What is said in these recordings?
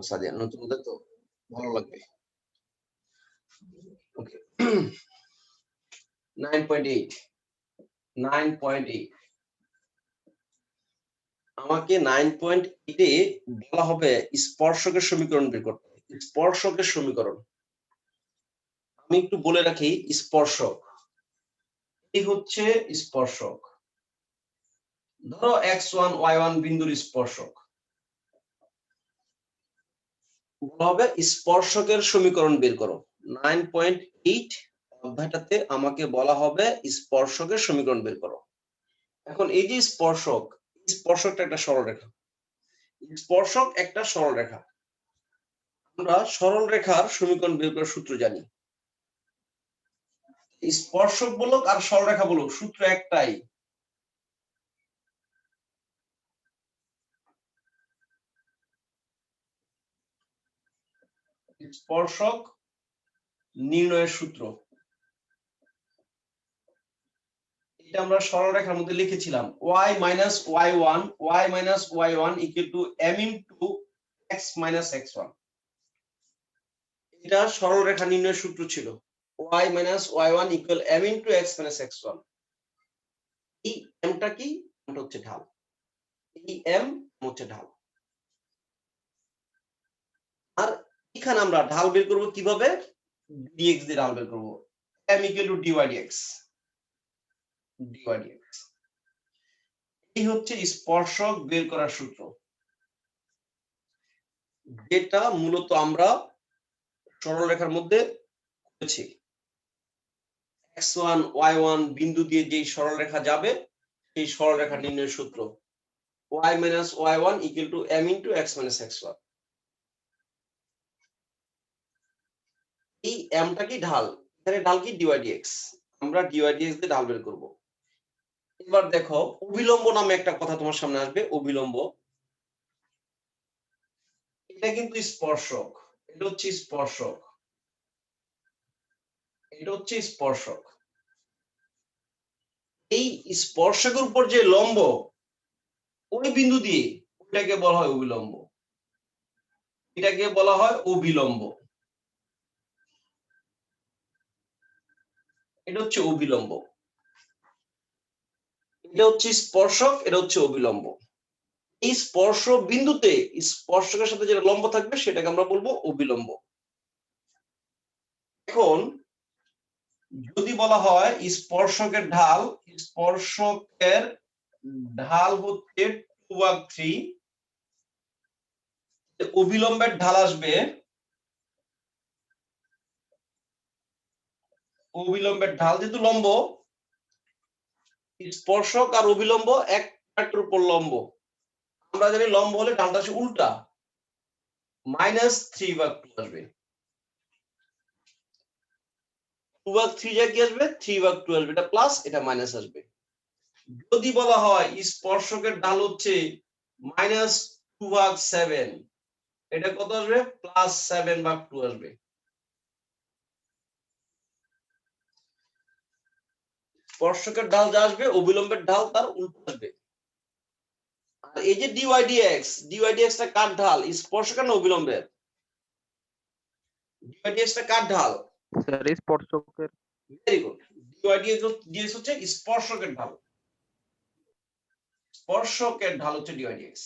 সাদিয়া নতুন হলে তো ভালো লাগবে। ওকে 9.8 আমাকে 9.8 এ বলা হবে স্পর্শকের সমীকরণ বের করতে। স্পর্শকের সমীকরণ আমি একটু বলে রাখি। স্পর্শক এই হচ্ছে স্পর্শক। ধরো x1 y1 বিন্দুর স্পর্শক বলা হবে স্পর্শকের সমীকরণ বের করো। 9.8 অধ্যায়টাতে আমাকে বলা হবে স্পর্শকের সমীকরণ বের করো। এখন এই যে স্পর্শক, স্পর্শকটা একটা সরলরেখা। স্পর্শক একটা সরলরেখা। আমরা সরল রেখার সমীকরণ বের করার সূত্র জানি। স্পর্শক বলুক আর সরলরেখা বলুক, সূত্র একটাই। স্পর্শক নির্ণয়ের সূত্র এটা আমরা সরলরেখার মধ্যে লিখেছিলাম y minus y1 equal to m into x minus x1। এটা সরলরেখা নির্ণয়ের সূত্র ছিল y minus y1 equal m into x minus x1। এই mটা কি? এটা হচ্ছে ঢাল। এই m হচ্ছে ঢাল। আর এখানে আমরা ঢাল বের করব কিভাবে? dx দিয়ে ঢাল বের করব। m equal to dy dx। এই হচ্ছে স্পর্শক বের করার সূত্র, যেটা মূলত আমরা সরলরেখার মধ্যে করেছি। x1 y1 বিন্দু দিয়ে যেই সরলরেখা যাবে সেই সরলরেখা নির্ণয়ের সূত্র y minus y1 equal to m into x minus x1। এই mটা কি? ঢাল। এখানে ঢাল কি? dy dx। আমরা dy dx দিয়ে ঢাল বের করব। এবার দেখো অভিলম্ব নামে একটা কথা তোমার সামনে আসবে। অভিলম্ব এটা কিন্তু স্পর্শক। এটা হচ্ছে স্পর্শক। এটা হচ্ছে স্পর্শক। এই স্পর্শকের উপর যে লম্ব ওই বিন্দু দিয়ে ওইটাকে বলা হয় অভিলম্ব। এটাকে বলা হয় অভিলম্ব। এটা হচ্ছে অভিলম্ব। এটা হচ্ছে স্পর্শক, এটা হচ্ছে অভিলম্ব। এই স্পর্শ বিন্দুতে স্পর্শকের সাথে যেটা লম্ব থাকবে সেটাকে আমরা বলবো অভিলম্ব। এখন যদি বলা হয় স্পর্শকের ঢাল, স্পর্শকের ঢাল হচ্ছে 2/3, অভিলম্বের ঢাল আসবে, অভিলম্বের ঢাল যেহেতু লম্ব, স্পর্শক আর অভিলম্ব একটার উপর লম্ব। আমরা জানি লম্ব হলে ঢালটা আসে উল্টা, -3/2 আসবে। 2/3 যা কি আসবে? 3/2 আসবে। এটা প্লাস, এটা মাইনাস আসবে। যদি বলা হয় স্পর্শকের ঢাল হচ্ছে -2/7, এটা কত আসবে? +7/2 আসবে। স্পর্শকের ঢাল যা আসবে অভিলম্বের ঢাল তার উল্টো আসবে। আর এই যে dy dx টা কার ঢাল? স্পর্শকের না অভিলম্বের? dy dx টা কার ঢাল? স্যার স্পর্শকের। Very good. dy dx হচ্ছে স্পর্শকের ঢাল। স্পর্শকের ঢাল হচ্ছে dy dx।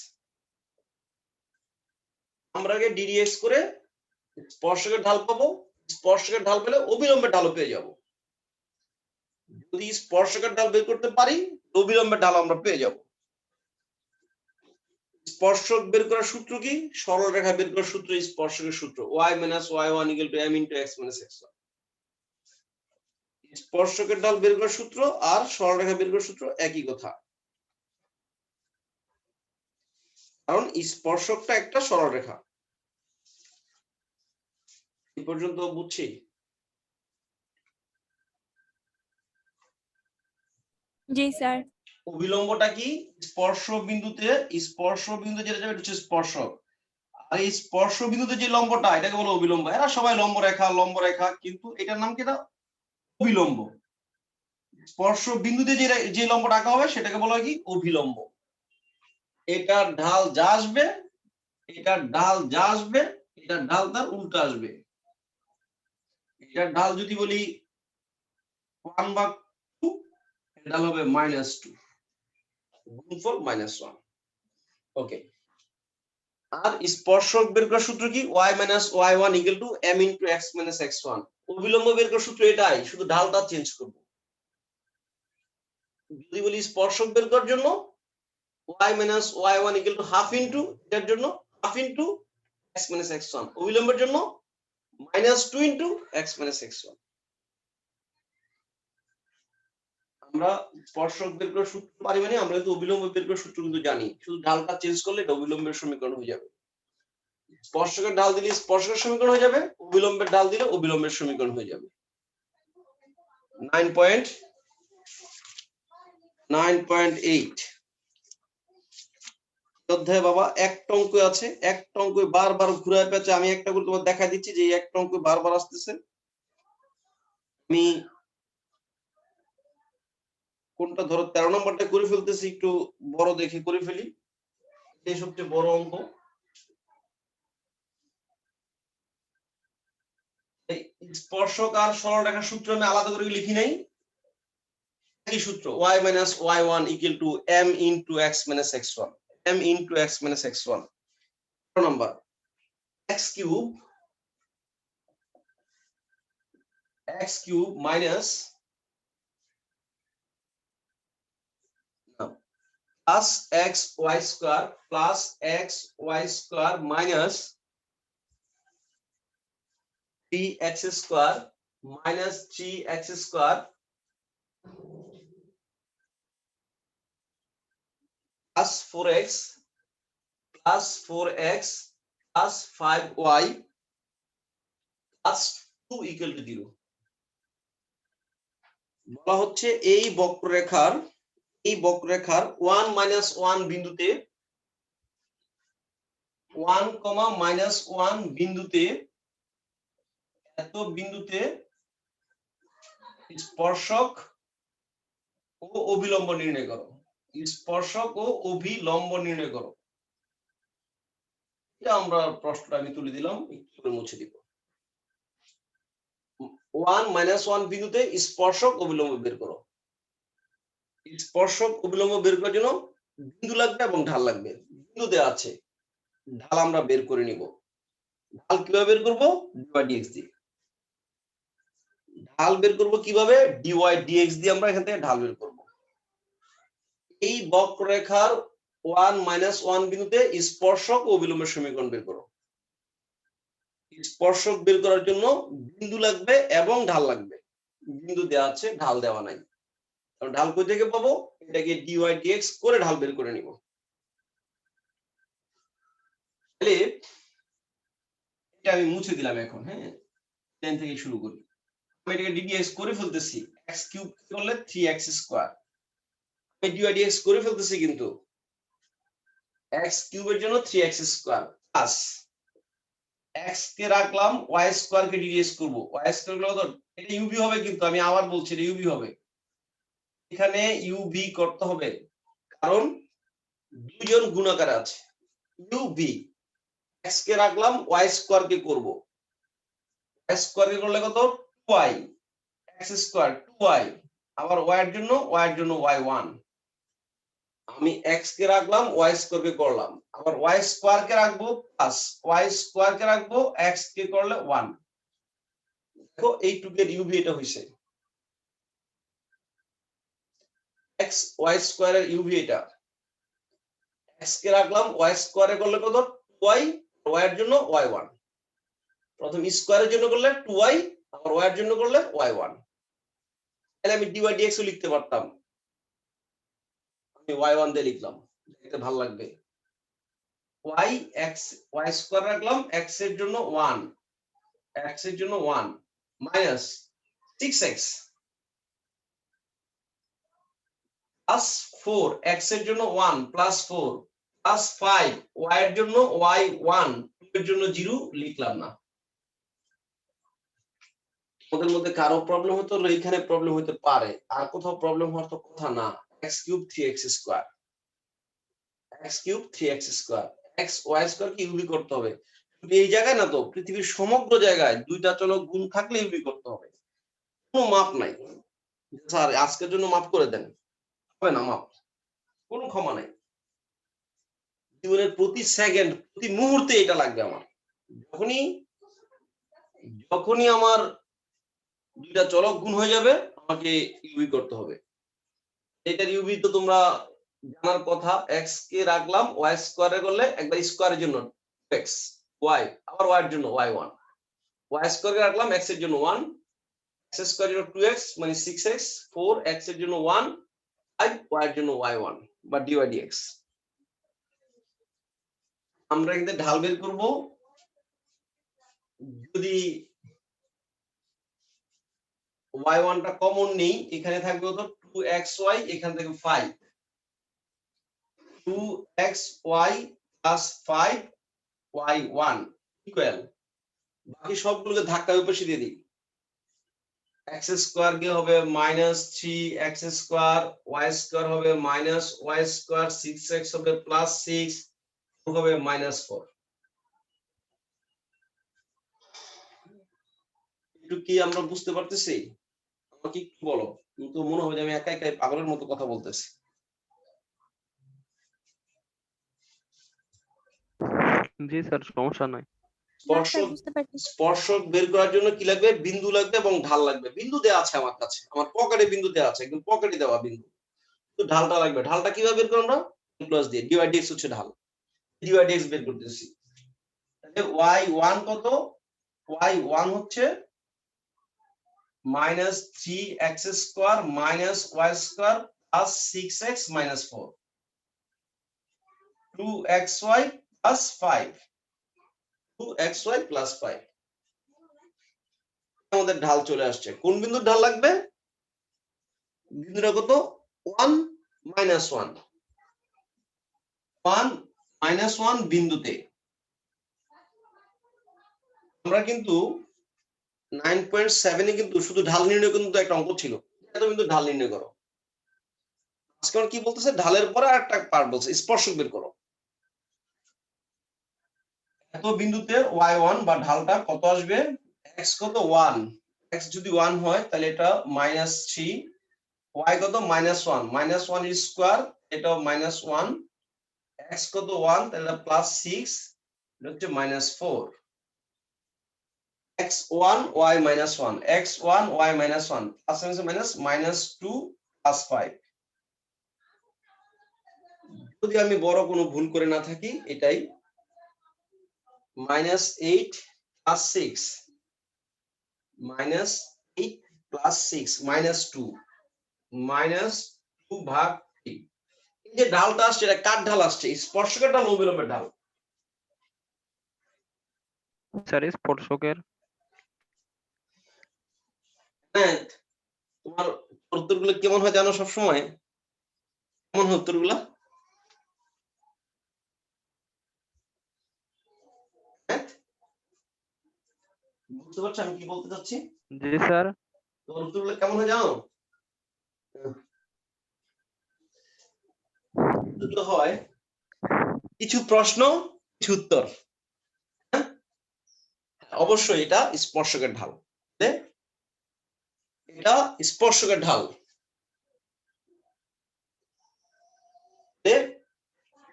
আমরা আগে ddx করে স্পর্শকের ঢাল পাবো, স্পর্শকের ঢাল পেলে অভিলম্বের ঢালও পেয়ে যাব। যদি স্পর্শকের ঢাল বের করতে পারি অভিলম্বের ঢাল আমরা পেয়ে যাব। স্পর্শক বের করার সূত্র কি? সরল রেখা বের করার সূত্র স্পর্শকের সূত্র y minus y1 equal to m into x minus x1। স্পর্শকের ঢাল বের করার সূত্র আর সরল রেখা বের করার সূত্র একই কথা, কারণ স্পর্শকটা একটা সরল রেখা। এই পর্যন্ত বুঝছি? জি স্যার। অভিলম্বটা কি? স্পর্শ বিন্দুতে, স্পর্শ বিন্দু যেটা যাবে এটা হচ্ছে স্পর্শক, আর এই স্পর্শ বিন্দুতে যে লম্বটা এটাকে বলে অভিলম্ব। এরা সবাই লম্ব রেখা, কিন্তু এটার নাম কি? এটা অভিলম্ব। স্পর্শ বিন্দুতে যে লম্বটা আঁকা হবে সেটাকে বলা হয় কি? অভিলম্ব। এটার ঢাল যা আসবে এটা ঢাল যা আসবে এটা ঢাল তার উল্টা আসবে। এটা ঢাল যদি বলি 1/2, এটা ঢাল হবে -2 গুণফল -1। ওকে, আর স্পর্শক বের করার সূত্র কি? y - y1 = m * x - x1। অবিলম্ব বের করার সূত্র এটাই, শুধু ঢালটা চেঞ্জ করব। যদি বলি স্পর্শক বের করার জন্য y - y1 = ½ ইনটু, এটার জন্য ½ ইনটু x - x1, অবিলম্বের জন্য -2 ইনটু x - x1। আমরা স্পর্শক বের করার সূত্র পারি মানে আমরা কিন্তু অবিলম্ব বের করার সূত্র কিন্তু জানি, শুধু ঢালটা চেঞ্জ করলে এটা অবিলম্বের সমীকরণ হয়ে যাবে। স্পর্শকের ঢাল দিলে স্পর্শকের সমীকরণ হয়ে যাবে, অবিলম্বের ঢাল দিলে অবিলম্বের সমীকরণ হয়ে যাবে। 9.8 অধ্যায় বাবা একটা অঙ্ক আছে, একটা অঙ্ক বারবার ঘুরায় পেঁচে আমি একটা করে তোমার দেখা দিচ্ছি যে এই একটা অঙ্ক বারবার আসতেছে। আমি কোনটা ধরো 13 নম্বরটা করে ফেলতেছি, একটু বড় দেখে করে ফেলি, এই সবচেয়ে বড় অঙ্ক। এই স্পর্শক আর সরলরেখার সূত্র আমি আলাদা করে লিখি নাই, একই সূত্র, y - y1 = m * x - x1, m * x - x1। Number x cube minus plus xy square plus xy square minus 3x square minus 3x square plus 4x plus 4x plus 5y plus 2 = 0। বলা হচ্ছে এই বক্ররেখার 1 - 1 বিন্দুতে 1, -1 বিন্দুতে এত বিন্দুতে স্পর্শক ও অভিলম্ব নির্ণয় করো। স্পর্শক ও অভিলম্ব নির্ণয় করো। এটা আমরা প্রশ্নটা আমি তুলে দিলাম, একটু করে মুছে দিব। 1 - 1 বিন্দুতে স্পর্শক অভিলম্ব বের করো। স্পর্শক অভিলম্ব বের করার জন্য বিন্দু লাগবে এবং ঢাল লাগবে। বিন্দু দেওয়া আছে, ঢাল আমরা বের করে নিব। ঢাল কিভাবে বের করব? dy/dx দিয়ে। ঢাল বের করব কিভাবে? dy/dx দিয়ে আমরা এখান থেকে ঢাল বের করব। এই বক্ররেখার 1 - 1 বিন্দুতে স্পর্শক ও অভিলম্বের সমীকরণ বের করো। স্পর্শক বের করার জন্য বিন্দু লাগবে এবং ঢাল লাগবে। বিন্দু দেওয়া আছে, ঢাল দেওয়া নাই। কারণ ঢাল কই থেকে পাবো? এটাকে dy/dx করে ঢাল বের করে নিব। তাহলে এটা আমি মুছে দিলাম এখন। হ্যাঁ, 10 থেকে শুরু করি। আমি এটাকে ddx করে ফেলতেছি, x কিউব করলে 3x স্কয়ার। আমি dy/dx করে ফেলতেছি, কিন্তু x কিউবের জন্য 3x স্কয়ার প্লাস x কে রাখলাম, y স্কয়ার কে ddx করব। y স্কয়ার গুলো তো এটা uv হবে, কিন্তু আমি আবার বলছি এটা uv হবে। এখানে uv করতে হবে কারণ দুইজন গুণাকার আছে। uv x কে রাখলাম, y স্কয়ার কে করব। y স্কয়ার কে করলে কত? 2y, x স্কয়ার 2y, আবার y এর জন্য y1। আমি x কে রাখলাম, y স্কয়ার কে করলাম, আবার y স্কয়ার কে রাখবো প্লাস y স্কয়ার কে রাখবো, x কে করলে 1। দেখো এইটুকের uv এটা হইছে x y স্কয়ার এর uv এটা। x কে রাখলাম, y স্কয়ারে করলে কত? 2y, y এর জন্য y1। প্রথম স্কয়ারের জন্য করলে 2y, আবার y এর জন্য করলে y1। তাহলে আমি dy/dx ও লিখতে পারতাম, আমি y1 দিয়ে লিখলাম, দেখতে ভালো লাগবে। y স্কয়ার রাখলাম, x এর জন্য 1, x এর জন্য 1 মাইনাস 6x প্লাস 4, x এর জন্য 1 প্লাস 4 প্লাস 5, y এর জন্য y1, 2 এর জন্য 0 লিখলাম না। ওদের মধ্যে কারো প্রবলেম হতো, এইখানে প্রবলেম হতে পারে, আর কোথাও প্রবলেম হওয়ার তো কথা না। x cube 3x square, x cube 3x square. X Y square কে ইউবি করতে হবে। শুধু এই জায়গায় না তো, পৃথিবীর সমগ্র জায়গায় দুইটা চলক গুণ থাকলে ইউবি করতে হবে। কোনো মাপ নাই স্যার আজকের জন্য মাপ করে দেন, হবে না মাপ, কোনো ক্ষমা নাই। জীবনের প্রতি সেকেন্ড প্রতি মুহূর্তে এটা লাগবে আমার। যখনই যখনই আমার দুইটা চলক গুণ হয়ে যাবে আমাকে ইউবি করতে হবে। এটার ইউবি তো তোমরা জানার কথা, এক্স কে রাখলাম ওয়াই স্কয়ারে করলে একবার স্কয়ারের জন্য এক্স ওয়াই, আবার ওয়াই এর জন্য ওয়াই 1, ওয়াই স্কয়ারে রাখলাম এক্স এর জন্য 1, এক্স স্কয়ার এর 2x মানে 6x, 4 এক্স এর জন্য 1, 5 ওয়াই এর জন্য y1 বা dy dx। আমরা এখানে ঢাল বের করব, যদি y1 টা কমন নেই এখানে থাকবে কত 2xy, এখান থেকে 5, 2xy প্লাস 5y1 ইকুয়াল, বাকি সবগুলোকে ধাক্কা উপরে দিয়ে দিই। x স্কয়ার কে হবে -3x স্কয়ার, y স্কয়ার হবে -y স্কয়ার, 6x হবে +6 হবে -4। একটু কি আমরা বুঝতে পারতেছি? আমাকে একটু বলো, কিন্তু মনে হবে যে আমি একা একাই পাগলের মতো কথা বলতেছি। জি স্যার, সমস্যা নাই। না স্যার স্পর্শক বুঝতে পারছি। স্পর্শক বের করার জন্য কি লাগবে? বিন্দু লাগবে এবং ঢাল লাগবে। বিন্দু দেওয়া আছে আমার কাছে, আমার পকেটে বিন্দু দেওয়া আছে, একদম পকেটে দেওয়া বিন্দু। তো ঢালটা লাগবে। ঢালটা কিভাবে বের করব আমরা? প্লাস দিয়ে dy dx হচ্ছে ঢাল। dy dx বের করতেছি। তাহলে y1 কত? y1 হচ্ছে -3x square y square plus 6x - 4, 2xy plus 5, 2xy plus 5। আমাদের ঢাল চলে আসছে। কোন বিন্দুর ঢাল লাগবে? বিন্দুটা কত? 1 -1, 1 -1 বিন্দুতে। আমরা কিন্তু 9.7 এ কিন্তু শুধু ঢাল নির্ণয় কিন্তু একটা অঙ্ক ছিল। এত বিন্দু ঢাল নির্ণয় করো। আজকে কি বলতেছে? ঢালের পরে আরেকটা পার্ট বলছে, স্পর্শক বের করো। এত বিন্দুতে y1 বা ঢালটা কত আসবে? x কত 1, x যদি 1 হয় তাহলে এটা -3, y কত -1, -1 এর স্কয়ার, এটাও -1, x কত 1 তাহলে +6, এটা হচ্ছে -4, x1 y -1, x1 y -1 plus minus -2 plus 5। যদি আমি বড় কোনো ভুল করে না থাকি, এটাই -8 প্লাস 6, -8 প্লাস 6 -2, -2 ভাগ 3। এই যে ঢালটা আসছে এটা কার ঢাল আসছে? স্পর্শকের ঢাল, অবিলম্বের ঢাল? স্যার স্পর্শকের। হ্যাঁ, তোমার উত্তরগুলো কেমন হয় জানো সবসময়? কেমন হয় উত্তরগুলা? হ্যাঁ, বুঝতে পারছো আমি কি বলতে চাচ্ছি? জি স্যার। তোমার উত্তরগুলো কেমন হয় জানো? দুটো হয় কিছু প্রশ্ন কিছু উত্তর। হ্যাঁ? অবশ্যই এটা স্পর্শকের ঢাল। এটা স্পর্শকের ঢাল।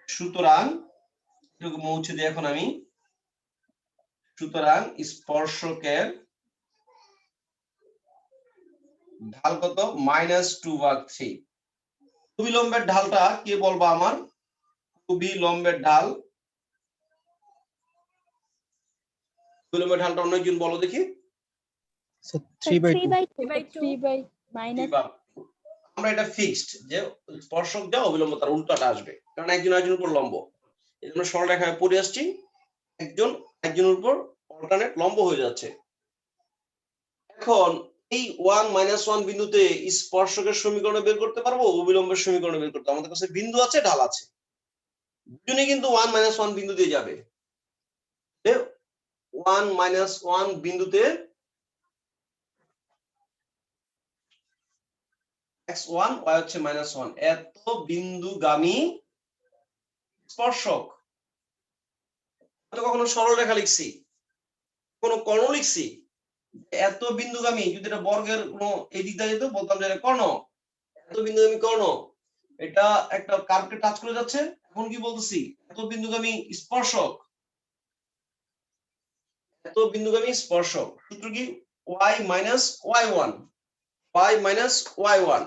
সুতরাং এটুকু মুছে দিই এখন আমি। সুতরাং স্পর্শকের ঢাল কত? -2/3। অবিলম্বের ঢালটা কে বলবা আমার? অবিলম্বের ঢাল, অবিলম্বের ঢালটা অন্যজন বলো দেখি। 3/2 আমরা এটা ফিক্সড যে স্পর্শক যা অবিলম্ব তার উল্টাটা আসবে, কারণ একজন একজনের উপর লম্ব। এই জন্য সরলরেখায় পড়ে আসছি, একজন একজনের উপর অল্টারনেট লম্ব হয়ে যাচ্ছে। এখন এই 1 -1 বিন্দুতে স্পর্শকের সমীকরণ বের করতে পারবো, অবিলম্বের সমীকরণ বের করতে? আমাদের কাছে বিন্দু আছে, ঢাল আছে, দুজনেই কিন্তু 1 -1 বিন্দু দিয়ে যাবে। 1 -1 বিন্দুতে x1 y হচ্ছে -1, এত বিন্দুগামী স্পর্শক তো কখনো সরল রেখা লিখছি, কোনো কর্ণ লিখছি, এত বিন্দুগামী যদি এটা বর্গের কোনো এই দিক দিয়ে যেত বলতাম যে এটা কর্ণ, এত বিন্দুগামী কর্ণ, এটা একটা কার্ভকে টাচ করে যাচ্ছে। এখন কি বলতেছি, এত বিন্দুগামী স্পর্শক, এত বিন্দুগামী স্পর্শক। সূত্র কি, y minus y1, y minus y1,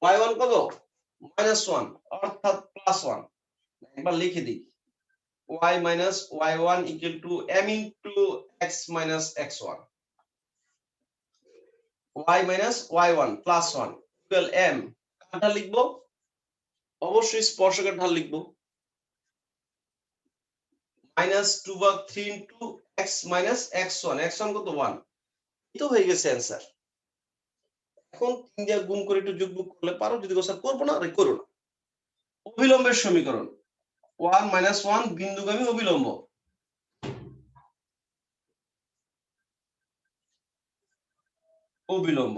y1 কত, -1 অর্থাৎ +1। একবার লিখে দিই, y minus y1 equal to m into x minus x1, y minus y1 plus 1 equal m। কার ঢাল লিখবো, অবশ্যই স্পর্শকের ঢাল লিখবো, -2/3 into x minus x1, x1 কত 1, এই তো হয়ে গেছে অ্যান্সার। এখন 3 দিয়ে গুণ করে একটু যোগ বিয়োগ করলে পারো, যদি স্যার করবো না করো না। অবিলম্বের সমীকরণ 1 - 1 বিন্দুগামী অবিলম্ব, অবিলম্ব।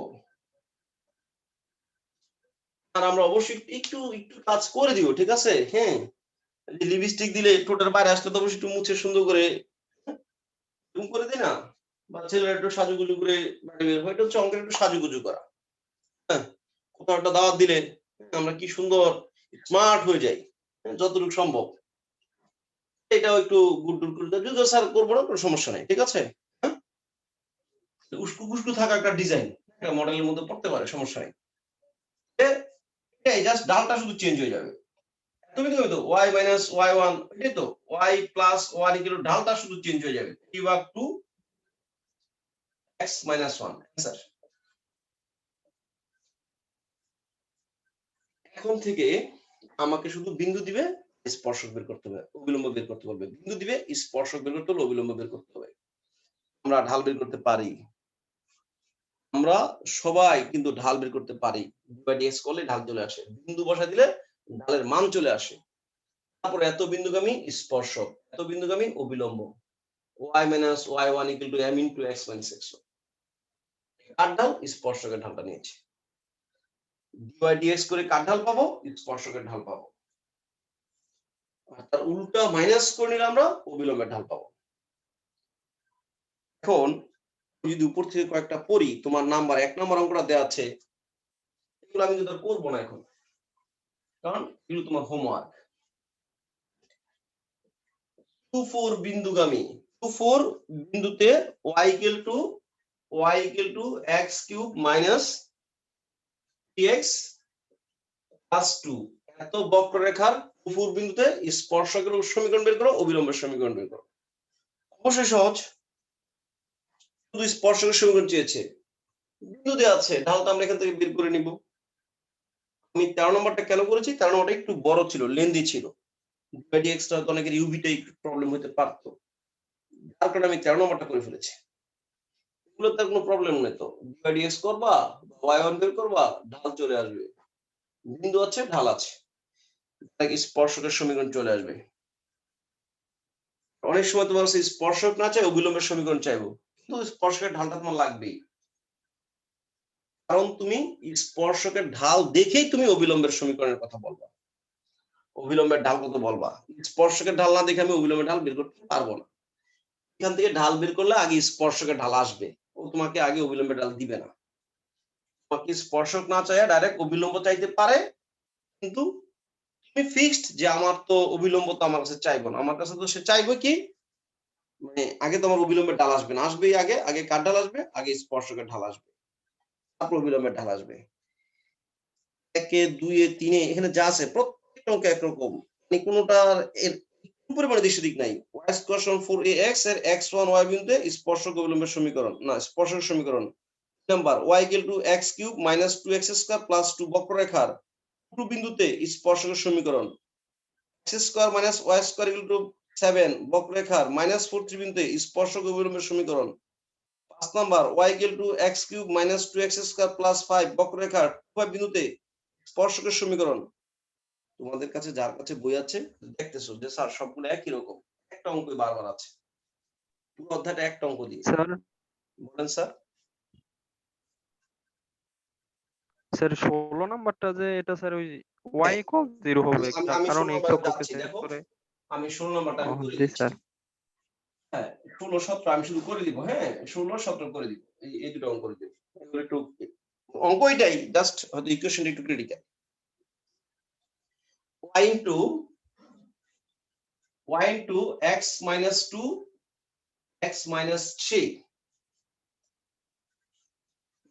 আর আমরা অবশ্যই একটু একটু কাজ করে দিব, ঠিক আছে? হ্যাঁ, লিপস্টিক দিলে ঠোঁটের বাইরে আসলে তো অবশ্যই একটু মুছে সুন্দর করে জুম করে দিই না, বা ছেলেরা একটু সাজুগুজু করে বাইরে বের হয়, এটা হচ্ছে অঙ্কের একটু সাজুগুজু করা। হ্যাঁ, কোথাও একটা দাওয়াত দিলে আমরা কি সুন্দর স্মার্ট হয়ে যাই, যতটুকু সম্ভব। এটাও একটু গুড্ডুর করে দেয়, যদিও স্যার করবো না, কোনো সমস্যা নেই, ঠিক আছে? হ্যাঁ, উস্কু খুস্কু থাকা একটা ডিজাইন, একটা মডেলের মধ্যে পড়তে পারে, সমস্যা নেই। এই জাস্ট ডালটা শুধু চেঞ্জ হয়ে যাবে। তুমি তো y minus y1, এটাই তো y plus y equal to ঢালটা শুধু চেঞ্জ হয়ে যাবে, 3/2 x minus 1 স্যার। এখন থেকে আমাকে শুধু বিন্দু দিবে, স্পর্শক বের করতে হবে, অবিলম্ব বের করতে হবে। বিন্দু দিবে, স্পর্শক বের করতে হবে, অবিলম্ব বের করতে হবে। আমরা ঢাল বের করতে পারি, আমরা সবাই কিন্তু ঢাল বের করতে পারি। dx করলে ঢাল চলে আসে, বিন্দু বসা দিলে ঢালের মান চলে আসে। তারপরে এত বিন্দুগামী স্পর্শক, এত বিন্দুগামী অবিলম্ব, y minus y1 equal to m into x minus x1। কার ঢাল, স্পর্শকের ঢালটা নিয়েছি। dy dx করে কার ঢাল পাবো, স্পর্শকের ঢাল পাবো। আর তার উল্টা মাইনাস করে নিলে আমরা অবিলম্বের ঢাল পাবো। এখন যদি উপর থেকে কয়েকটা পড়ি, তোমার নাম্বার 1 নম্বর অঙ্কটা দেওয়া আছে, এগুলো আমি কিন্তু করবো না এখন, কারণ এগুলো তোমার হোমওয়ার্ক। 2-4 বিন্দুগামী, 2-4 বিন্দুতে y equal to x cube minus 3x plus 2, এত বক্ররেখার 2-4 বিন্দুতে স্পর্শকের সমীকরণ বের করো, অবিলম্বের সমীকরণ বের করো। অবশ্যই সহজ, শুধু স্পর্শকের সমীকরণ চেয়েছে, বিন্দু দেওয়া আছে, ঢালটা আমরা এখান থেকে বের করে নিব। আমি 13 নম্বরটা কেন করেছি, 13 নম্বরটা একটু বড় ছিল, লেন্দি ছিল, dx টা হয়তো অনেকের ইউভিটাই একটু প্রবলেম হতে পারতো, যার কারণে আমি 13 নম্বরটা করে ফেলেছি। এগুলোতে কোনো প্রবলেম নেই তো, dx করবা, y1 বের করবা, ঢাল চলে আসবে, বিন্দু আছে, ঢাল আছে, স্পর্শকের সমীকরণ চলে আসবে। অনেক সময় তোমার কাছে স্পর্শক না চাই, অবিলম্বের সমীকরণ চাইবো, কিন্তু স্পর্শকের ঢালটা তোমার লাগবেই, কারণ তুমি স্পর্শকের ঢাল দেখেই তুমি অবিলম্বের সমীকরণের কথা বলবা, অবিলম্বের ঢাল কত বলবা। স্পর্শকের ঢাল না দেখে আমি অবিলম্বের ঢাল বের করতে পারবো না। এখান থেকে ঢাল বের করলে আগে স্পর্শকের ঢাল আসবে, ও তোমাকে আগে অবিলম্বের ঢাল দিবে না। তোমাকে স্পর্শক না চাইয়া ডাইরেক্ট অবিলম্ব চাইতে পারে, কিন্তু তুমি ফিক্সড যে আমার তো অবিলম্ব তো আমার কাছে চাইবো না, আমার কাছে তো সে চাইবো কি, মানে আগে তোমার অবিলম্বের ঢাল আসবে না, আসবেই আগে, আগে কার ঢাল আসবে, আগে স্পর্শকের ঢাল আসবে, তারপর অবিলম্বের ঢাল আসবে। 1 এ 2 এ 3 এ এখানে যা আছে প্রত্যেকটা অঙ্ক একরকম, মানে কোনোটার এর একটু পরিমাণে দৃশ্য দিক নাই। y স্কয়ার সমান 4ax এর x1 y বিন্দুতে স্পর্শক অবিলম্বের সমীকরণ, না স্পর্শকের সমীকরণ। Number y equal to x cube minus 2x square plus 2 বক্ররেখার পুরো বিন্দুতে স্পর্শকের সমীকরণ। x square minus y square equal to 7 বক্ররেখার -4 ত্রিবিন্দুতে স্পর্শক অবিলম্বের সমীকরণ। 5 number y equal to x cube minus 2x square plus 5 বক্ররেখার উভয় বিন্দুতে স্পর্শকের সমীকরণ। তোমাদের কাছে যার কাছে বই আছে দেখতেছো যে স্যার সবগুলো একই রকম, একটা অঙ্কই বারবার আছে, পুরো অধ্যায়টা একটা অঙ্ক দিয়ে। স্যার বলেন স্যার। স্যার 16 নাম্বারটা যে এটা স্যার ওই y হ্যাঁ, equal 0 হবে আমি কারণ 16 x নম্বরে অক্ষকে যাচ্ছি, ছেদ দেখো করে। আমি 16 নাম্বারটা আমি করে জি দিচ্ছি। স্যার। হ্যাঁ 16 17 আমি শুধু করে দিব। হ্যাঁ 16 17 করে দিব। এই দুটো অঙ্ক করে দিব। এগুলো একটু অঙ্ক এটাই জাস্ট হয়তো ইকুয়েশনটা একটু critical. y into x minus 2 x minus 3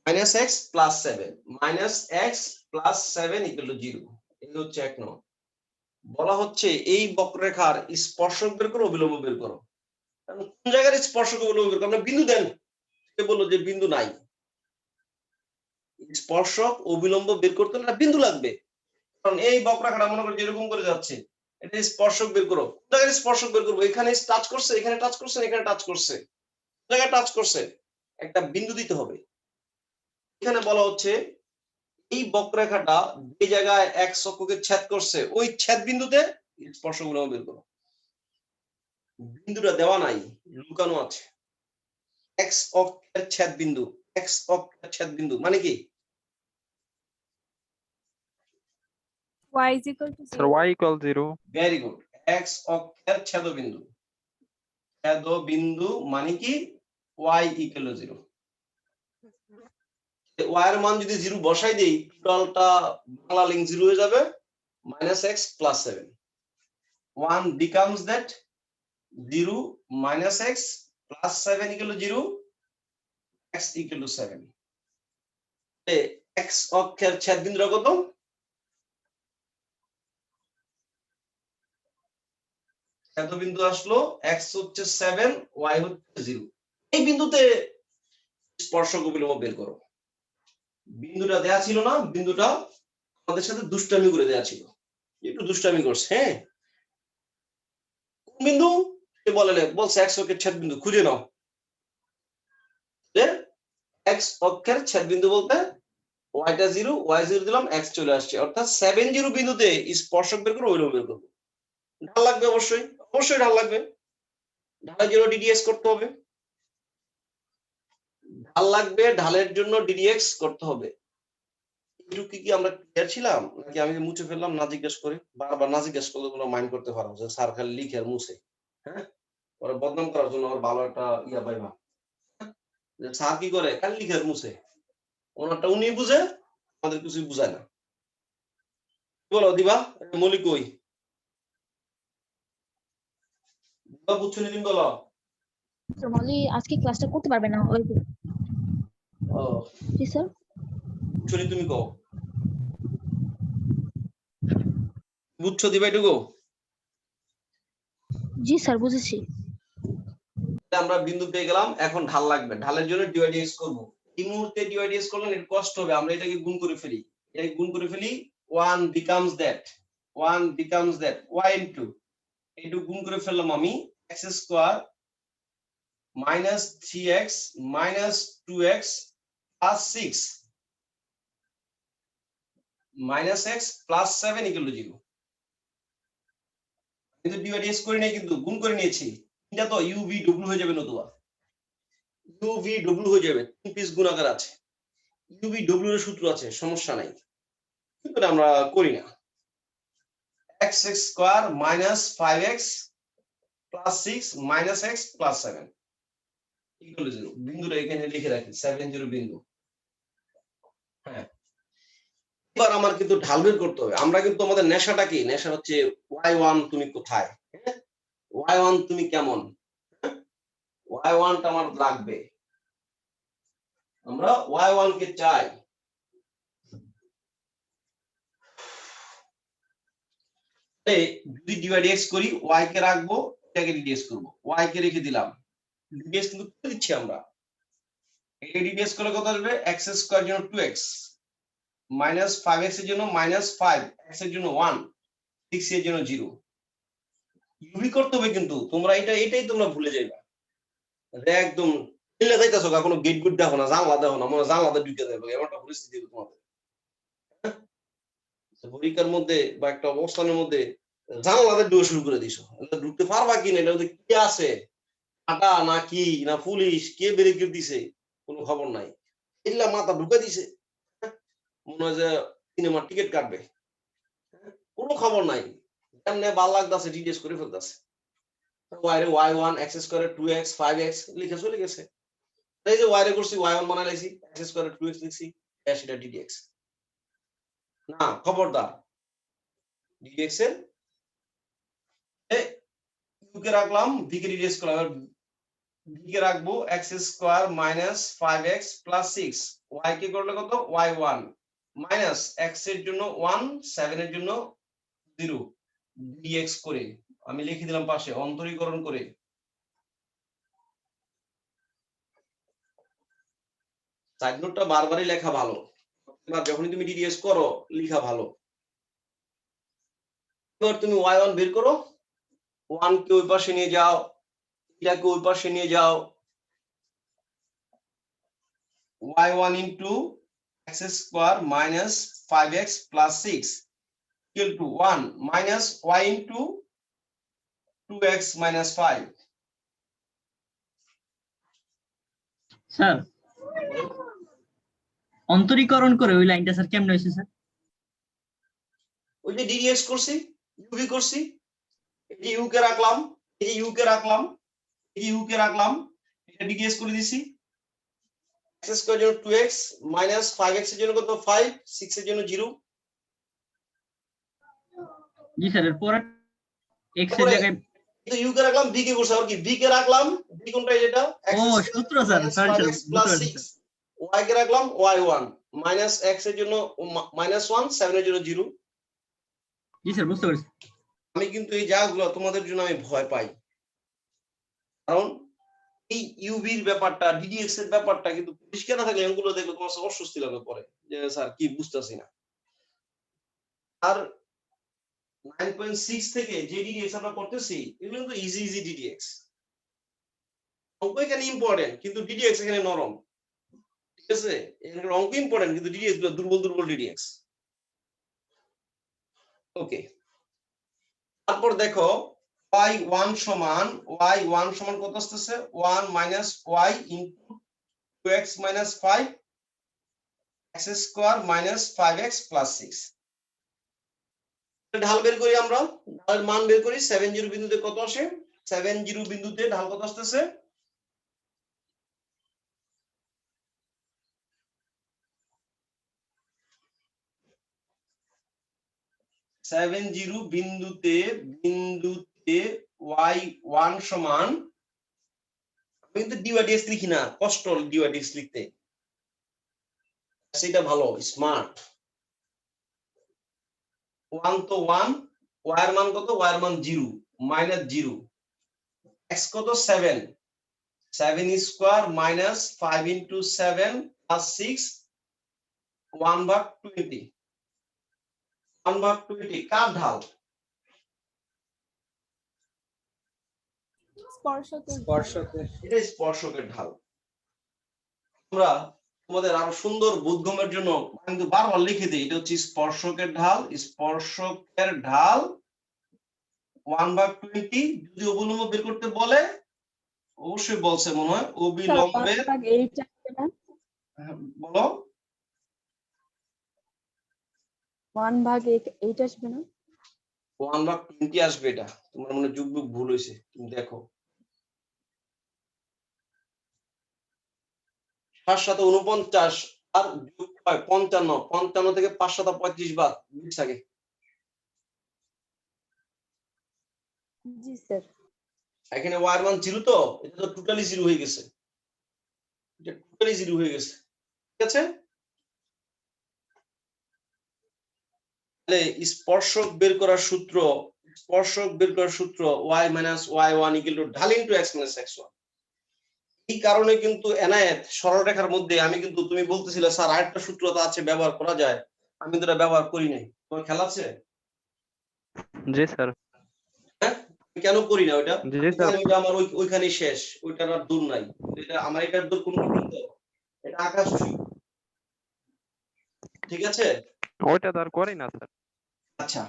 minus x plus 7 minus x plus 7 equal to 0 এই হচ্ছে 1 নম্বর। বলা হচ্ছে এই বক্ররেখার স্পর্শক বের করো অবিলম্ব বের করো। কোন জায়গার স্পর্শক অবিলম্ব বের করো? আমরা বিন্দু দেন, সে বললো যে বিন্দু নাই। স্পর্শক অবিলম্ব বের করতে হলে বিন্দু লাগবে, কারণ এই বক্ররেখাটা মনে করো যেরকম করে যাচ্ছে, এটা স্পর্শক বের করো। কোন জায়গায় স্পর্শক বের করবো? এখানে টাচ করছে, এখানে টাচ করছে, এখানে টাচ করছে, কোন জায়গায় টাচ করছে? একটা বিন্দু দিতে হবে। এখানে বলা হচ্ছে এই বক্ররেখাটা যে জায়গায় এক অক্ষকে ছেদ করছে ওই ছেদ বিন্দুতে স্পর্শক অবিলম্ব বের করো। বিন্দুটা দেওয়া নাই, লুকানো আছে। এক্স অক্ষের ছেদ বিন্দু, এক্স অক্ষের ছেদ বিন্দু মানে কি? y is equal to sir 0. y equal 0। Very good. X অক্ষের ছেদ বিন্দু, ছেদ বিন্দু মানে কি? y equal to 0। y এর মান যদি 0 বসাই দেই, টোটালটা বাংলা লিঙ্ক 0 হয়ে যাবে, -x + 7 1 becomes that 0 -x + 7 = 0 x = 7। x অক্ষের ছেদ বিন্দুটা কত? ছেদ বিন্দু আসলো x হচ্ছে 7 y হচ্ছে 0। এই বিন্দুতে স্পর্শক অবিলম্ব বের করো। বিন্দুটা দেয়া ছিল না, বিন্দুটা আমাদের সাথে দুষ্টামি করে দেয়া ছিল, একটু দুষ্টামি করছে। হ্যাঁ কোন বিন্দু? সে বলছে x অক্ষের ছেদ বিন্দু খুঁজে নাও। যে x অক্ষের ছেদ বিন্দু বলতে yটা 0 y 0 দিলাম, x চলে আসছে, অর্থাৎ 7 0 বিন্দুতে স্পর্শক বের করো অবিলম্ব বের করব। ঢাল লাগবে অবশ্যই, অবশ্যই ঢাল লাগবে। ঢালের জন্য ডিডিএক্স করতে হবে, ঢাল লাগবে, ঢালের জন্য ডিডিএক্স করতে হবে। একটু কি আমরা ক্লিয়ার ছিলাম নাকি আমি মুছে ফেললাম না জিজ্ঞেস করে? বারবার না জিজ্ঞেস করলে কোনো মাইন্ড করতে পারো যে স্যার খালি লিখে আর মুছে। হ্যাঁ ওরা বদনাম করার জন্য ওর ভালো একটা ইয়া পাইবা, যে স্যার কি করে খালি লিখে আর মুছে, ওনারটা উনি বুঝে, আমাদের কিছুই বুঝায় না। বলো দিবা, মৌলিক কই দিবা, বুঝছো নি তুমি? বলো। মলি আজকে ক্লাসটা করতে পারবে না ওই ও জি স্যার। বুঝছো নি তুমি কও, বুঝছো দিবা এটুকু? জি স্যার বুঝেছি। আমরা বিন্দু পেয়ে গেলাম, এখন ঢাল লাগবে, ঢালের জন্য ডিভাইডিএক্স করব। এই মুহূর্তে ডিভাইডিএক্স করলে একটু কষ্ট হবে, আমরা এটাকে গুণ করে ফেলি, এটাকে গুণ করে ফেলি। 1 becomes that y into একটু গুণ করে ফেললাম আমি, x square minus 3x minus 2x plus 6 minus x plus 7 equal to 0। কিন্তু ডিভাইডিএক্স করি নাই, কিন্তু গুণ করে নিয়েছি। এটা তো u v w হয়ে যাবে, নতুবা u v w হয়ে যাবে, তিন পিস গুণাকার আছে, u v w এর সূত্র আছে, সমস্যা নাই, কিন্তু আমরা করি না। x square minus 5x plus 6 minus x plus 7 equal to 0। বিন্দুটা এখানে লিখে রাখি, 7 0 বিন্দু। হ্যাঁ এবার আমার কিন্তু ঢাল বের করতে হবে। আমরা কিন্তু আমাদের নেশাটা কি? নেশা হচ্ছে y1 তুমি কোথায়, y1 তুমি কেমন, y1 টা আমার লাগবে, আমরা y1 কে চাই। যদি ডিভাইড করি, y কে রাখবো, এটাকে ডিডিএক্স করব, y কে রেখে দিলাম, ডিডিএক্স কিন্তু করে দিচ্ছি আমরা। এটা ডিডিএক্স করলে কত আসবে? x স্কয়ার জন্য 2x minus 5x এর জন্য minus 5, x এর জন্য 1, 6 এর জন্য 0। ইউভি করতে হবে, কিন্তু তোমরা এটাই তোমরা ভুলে যাইবা। একদম চলে যাইতাছো, কোনো গেট গুড দেখো না, জানলা দেখো না, মনে জানলাতে ঢুকে যাবে, এমনটা পরিস্থিতি হবে তোমাদের। পরীক্ষার মধ্যে বা একটা অবস্থানের মধ্যে জানলাতে ঢুকে শুরু করে দিছো, ঢুকতে পারবা কিনা, এটা কি আছে, আটা না কি না পুলিশ, কে ব্যারিকেড দিছে, কোনো খবর নাই, এগুলা মাথা ঢুকে দিছে, মনে হয় যে সিনেমার টিকিট কাটবে, কোনো খবর নাই। এমনি ভালো লাগতেছে ডিডিএস করে ফেলতেছে y রে y1 x স্কয়ারে 2x 5x লিখে চলে গেছে এই যে y রে করছি y1 বানাই লাইছি x স্কয়ারে 2x লিখছি এটা ddx না খবরদার ddx এর u কে রাখলাম v কে ddx করলাম v কে রাখবো x square minus 5x plus 6 y কে করলে কত y1 মাইনাস x এর জন্য 1 7 এর জন্য 0 dx করে আমি লিখে দিলাম পাশে অন্তরীকরণ করে সাইড নোটটা বারবারই লেখা ভালো এবার যখনই তুমি ডিডিএস করো লেখা ভালো এবার তুমি y1 বের করো 1 কে ওই পাশে নিয়ে যাও এটাকে ওই পাশে নিয়ে যাও y1 into x square minus 5x plus 6 equal to 1 minus y into 2x minus 5 sir অন্তরীকরণ করে ওই লাইনটা স্যার কেমনে হইছে স্যার? ওই যে ডিডিএক্স করছি ইউভি করছি এই যে ইউ কে রাখলাম এই যে ইউ কে রাখলাম এই যে ইউ কে রাখলাম এটা ডিডিএক্স করে দিছি x স্কয়ার এর জন্য 2x minus 5x এর জন্য কত 5 6 এর জন্য 0 জি স্যার এরপর x এর তারপরে জায়গায় কিন্তু ইউ কে রাখলাম বি কে করছি আর কি বি কে রাখলাম বি কোনটা এটা x ও সূত্র sir sorry sir plus 6 y কে রাখলাম y1 মাইনাস x এর জন্য -1 7 এর জন্য 0 জি স্যার বুঝতে পারছি। আমি কিন্তু এই জায়গাগুলো তোমাদের জন্য আমি ভয় পাই কারণ এই ইউভির ব্যাপারটা ডিডিএক্স এর ব্যাপারটা কিন্তু পরিষ্কার না থাকলে এগুলো দেখলে তোমার কাছে অস্বস্তি লাগবে পরে যে স্যার কি বুঝতাছি না আর 9.6 থেকে যে ডিডিএক্স আমরা করতেছি এগুলো কিন্তু ইজি ডিডিএক্স অঙ্ক এখানে ইম্পর্টেন্ট কিন্তু ডিডিএক্স এখানে নরম ঠিক আছে এখানে অঙ্ক ইম্পর্টেন্ট কিন্তু ডিডিএক্স গুলো দুর্বল ডিডিএক্স ওকে তারপর দেখো y1 সমান কত আসছে 1 minus y into 2x minus 5 x square minus 5x plus 6 ঢাল বের করি আমরা ঢালের মান বের করি 70 বিন্দুতে কত আসে 70 বিন্দুতে ঢাল কত আসছে 70 বিন্দুতে y1 সমান আমি কিন্তু ডিওয়াইডিএক্স লিখি না কষ্ট ডিওয়াইডিএক্স লিখতে সেটা ভালো স্মার্ট 1 তো 1 y এর মান কত y এর মান 0 মাইনাস 0 x কত 7 7 স্কয়ার মাইনাস 5 ইনটু 7 প্লাস 6 1/20 1/20 কার ঢাল স্পর্শকের এটা স্পর্শকের ঢাল আমরা তোমাদের আরো সুন্দর বোধগম্যের জন্য কিন্তু বারবার লিখে দিই এটা হচ্ছে স্পর্শকের ঢাল 1/20 যদি অবলম্ব বের করতে বলে অবশ্যই বলছে মনে হয় অবিলম্বের বলো 1/8 আসবে না 1/20 আসবে এটা তোমার মনে যুগ ভুল হয়েছে তুমি দেখো 7 আর যোগ হয় 55 থেকে 5 35 বাদ 20 থাকে জি স্যার এখানে y এর মান 0 তো এটা তো টোটালি 0 হয়ে গেছে এটা টোটালি 0 হয়ে গেছে ঠিক আছে তাহলে স্পর্শক বের করার সূত্র y y1 ঢাল ইনটু x x1 এই কারণে কিন্তু এনায়েত সরলরেখার মধ্যে আমি কিন্তু তুমি বলতেছিলে স্যার আরেকটা সূত্র তো আছে ব্যবহার করা যায় আমি তো এটা ব্যবহার করি নাই তোমার খেয়াল আছে জি স্যার হ্যাঁ কেন করি না ওটা জি স্যার ওইটা আমার ওইখানেই শেষ ওইটার আর দূর নাই এটা আমার এটার দূর কোন পর্যন্ত এটা আকাশ ছুঁই ঠিক আছে ওইটা তো আর করি না স্যার আচ্ছা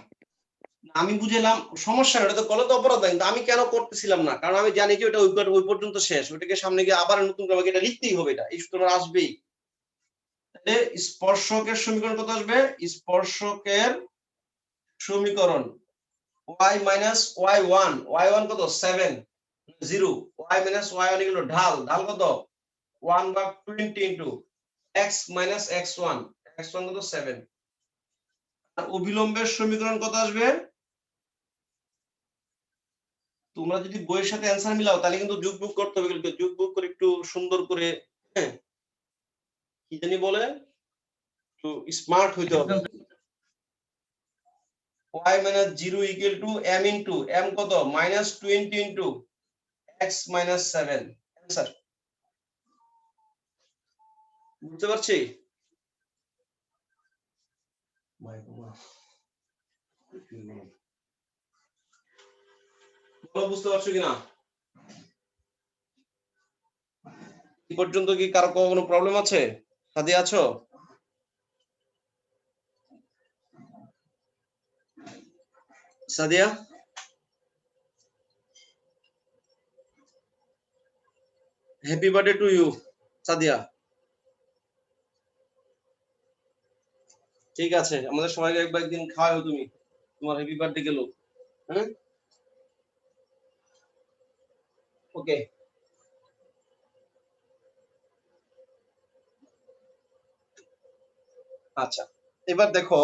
আমি বুঝলাম সমস্যা এটা তো কলে তো অপরাধ নাই কিন্তু আমি কেন করতেছিলাম না কারণ আমি জানি যে ওটা ওই পর্যন্ত শেষ ওটাকে সামনে গিয়ে আবার নতুন করে আমাকে এটা লিখতেই হবে এটা এই সূত্র আসবেই তাহলে স্পর্শকের সমীকরণ কত আসবে স্পর্শকের সমীকরণ y মাইনাস y1, y1 কত 7 0, y মাইনাস y1 ইকুয়াল ঢাল, ঢাল কত 1/20 into x minus x1, x1 কত 7। আর অভিলম্বের সমীকরণ কত আসবে? তোমরা যদি বইয়ের সাথে অ্যানসার মিলাও তাহলে কিন্তু যোগ বিয়োগ করতে হবে, কিন্তু যোগ বিয়োগ করে একটু সুন্দর করে, হ্যাঁ কি জানি বলে, একটু স্মার্ট হইতে হবে। y minus 0 equal to m into m কত minus 20 into x minus 7 answer বুঝতে পারছি? বলো বুঝতে পারছো কিনা? এই পর্যন্ত কি কারো কোনো প্রবলেম আছে? সাথে আছো? Sadia, happy birthday to you Sadia. ঠিক আছে, আমাদের সবাইকে একদিন খাওয়াও তুমি, তোমার হ্যাপি বার্থডে গেল। হ্যাঁ ওকে, আচ্ছা এবার দেখো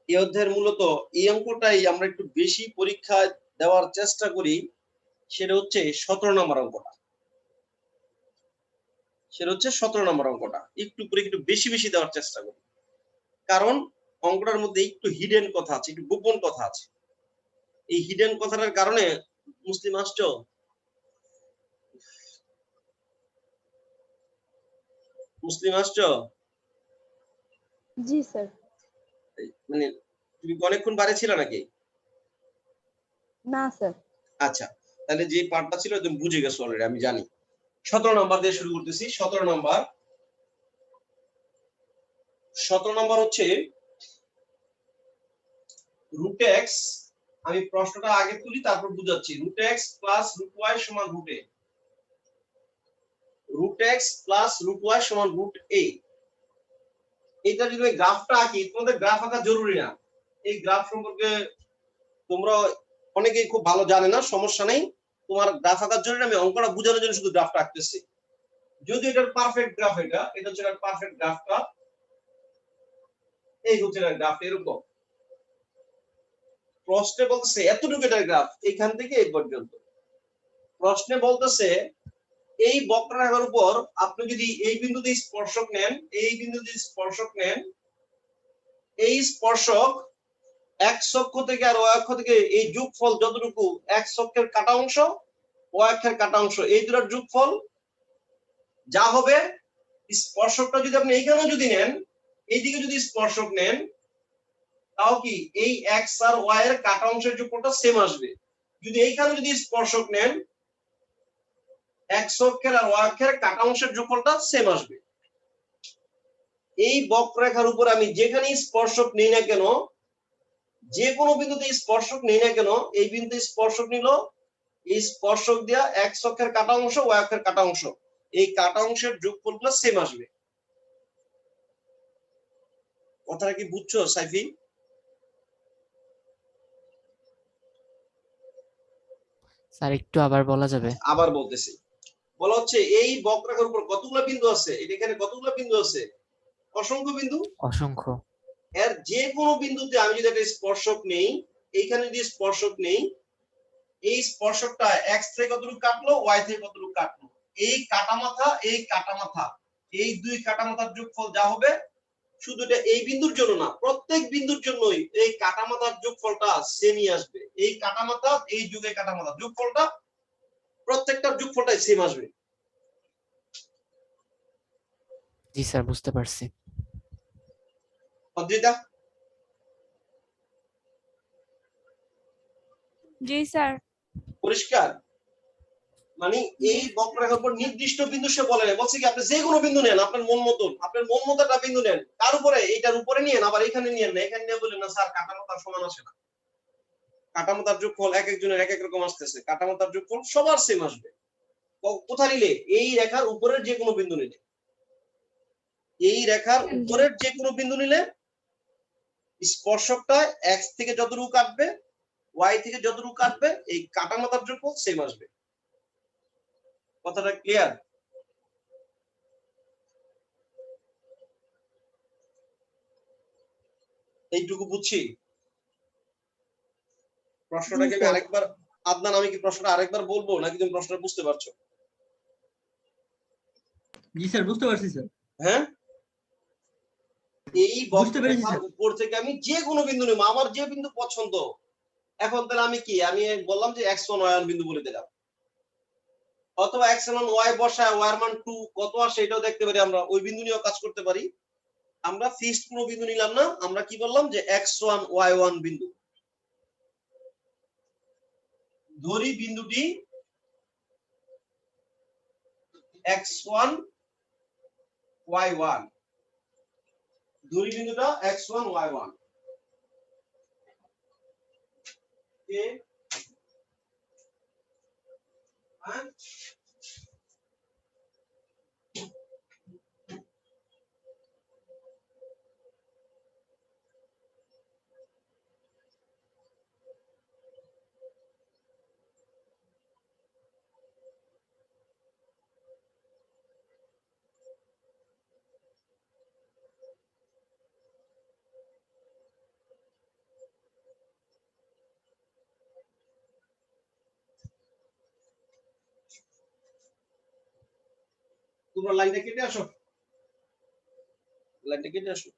এই অধ্যায়ের মূলত এই অঙ্কটাই আমরা একটু বেশি পরীক্ষা দেওয়ার চেষ্টা করি, সেটা হচ্ছে 17 নম্বর অঙ্কটা। সেটা হচ্ছে 17 নম্বর অঙ্কটা একটু করে একটু বেশি বেশি দেওয়ার চেষ্টা করি, কারণ অঙ্কটার মধ্যে একটু হিডেন কথা আছে, একটু গোপন কথা আছে। এই হিডেন কথাটার কারণে মুসলিম আসছো? মুসলিম আসছো? জি স্যার। মানে তুমি অনেকক্ষণ বাইরে ছিল নাকি? না স্যার। আচ্ছা, তাহলে যে পার্টটা ছিল তুমি বুঝে গেছো অলরেডি, আমি জানি। 17 নাম্বার দিয়ে শুরু করতেছি। 17 নাম্বার হচ্ছে রুট এক্স, আমি প্রশ্নটা আগে তুলি তারপর বুঝাচ্ছি। Root X plus root Y সমান root A, root X plus root Y সমান রুট এ। এটা যদি গ্রাফটা আঁকি, তোমাদের গ্রাফ আঁকা জরুরি না, এই গ্রাফ সম্পর্কে তোমরা অনেকেই খুব ভালো জানে না, সমস্যা নেই। তোমার গ্রাফ আঁকার জন্য আমি অঙ্কটা বোঝানোর জন্য শুধু গ্রাফটা আঁকতেছি। যদি এটার পারফেক্ট গ্রাফ, এটা হচ্ছে এটার পারফেক্ট গ্রাফটা, এই হচ্ছে এটার গ্রাফ এরকম। প্রশ্নে বলতেছে এতটুকু এটার গ্রাফ, এখান থেকে এই পর্যন্ত। প্রশ্নে বলতেছে এই বক্ররেখার উপর আপনি যদি এই বিন্দুতে স্পর্শক নেন, এই বিন্দুতে স্পর্শক নেন, এই স্পর্শক x অক্ষ থেকে আর y অক্ষ থেকে এই যোগফল যতটুকু x অক্ষের কাটা অংশ y অক্ষের কাটা অংশ, এই দুটোর যোগফল যা হবে, স্পর্শকটা যদি আপনি এইখানেও যদি নেন, এইদিকে যদি স্পর্শক নেন, তাও কি এই x আর y এর কাটা অংশের যোগফলটা সেম আসবে। যদি এইখানে যদি স্পর্শক নেন, x অক্ষের আর y অক্ষের কাটা অংশের যোগফলটা সেম আসবে। এই বক্ররেখার উপর আমি যেখানে স্পর্শক নেই না কেন, যে কোনো বিন্দুতে স্পর্শক নেই না কেন, এই বিন্দুতে স্পর্শক নিল, এই স্পর্শক দিয়া x অক্ষের কাটা অংশ y অক্ষের কাটা অংশ, এই কাটা অংশের যোগফলগুলো সেম আসবে। কথাটা কি বুঝছো সাইফি? স্যার একটু আবার বলা যাবে? আবার বলতেছি, বলা হচ্ছে এই বক্ররেখার উপর কতগুলো বিন্দু আছে, এখানে কতগুলো বিন্দু আছে? অসংখ্য বিন্দু। অসংখ্য। এর যে কোনো বিন্দুতে আমি যদি একটা স্পর্শক নেই, এইখানে যদি স্পর্শক নেই, এই স্পর্শকটা x থেকে কতটুকু কাটলো, y থেকে কতটুকু কাটলো, এই কাটা মাথা, এই কাটা মাথা, এই দুই কাটা মাথার যোগফল যা হবে, শুধু এটা এই বিন্দুর জন্য না, প্রত্যেক বিন্দুর জন্যই এই কাটা মাথার যোগফলটা সেমই আসবে। এই কাটা মাথা, এই যুগে কাটা মাথা যোগফলটা, প্রত্যেকটার যোগফলটাই সেম আসবে। জি স্যার, বুঝতে পারছি। অদ্রিতা? জি স্যার। পরিষ্কার? মানে এই বক্ররেখার উপর নির্দিষ্ট বিন্দু সে বলে না, বলছে কি আপনি যে কোনো বিন্দু নেন, আপনার মন মতন, আপনার মন মতো একটা বিন্দু নেন, তার উপরে এইটার উপরে নিয়েন, আবার এখানে নিয়েন না, এখানে নিয়ে বলেন না স্যার কাটা মাথার সমান আসে না। কাটা মাথার যোগফল এক একজনের এক এক রকম আসতেছে, কাটা মাথার যোগফল সবার সেম আসবে। কোথায় নিলে? এই রেখার উপরের যে কোনো বিন্দু নিলে, এই রেখার উপরের যে কোনো বিন্দু নিলে স্পর্শকটা এক্স থেকে যতটুকু কাটবে ওয়াই থেকে যতটুকু কাটবে এই কাটা মাথার যোগফল সেম আসবে। কথাটা ক্লিয়ার? এইটুকু বুঝছি। প্রশ্নটাকে আমি স্যার। আরেকবার, আদনান আমি কি প্রশ্নটা আরেকবার বলবো নাকি তুমি প্রশ্নটা বুঝতে পারছো? জি স্যার বুঝতে পারছি স্যার। হ্যাঁ, এই বুঝতে পেরেছি বক্ররেখার স্যার। উপর থেকে আমি যে কোনো বিন্দু নেব, আমার যে বিন্দু পছন্দ। এখন তাহলে আমি কি, আমি বললাম যে x1 y1 বিন্দু বলে দিলাম, অথবা x1 y বসায় y এর মান 2 কত আসে এটাও দেখতে পারি, আমরা ওই বিন্দু নিয়েও কাজ করতে পারি। আমরা ফিক্সড কোনো বিন্দু নিলাম না, আমরা কি বললাম যে x1 y1 বিন্দু ধরি, বিন্দুটি x1 y1 ধরি, বিন্দুটা x1 y1 কে হ্যাঁ তোমরা লাইনটা কেটে আসো, লাইনটা কেটে আসো।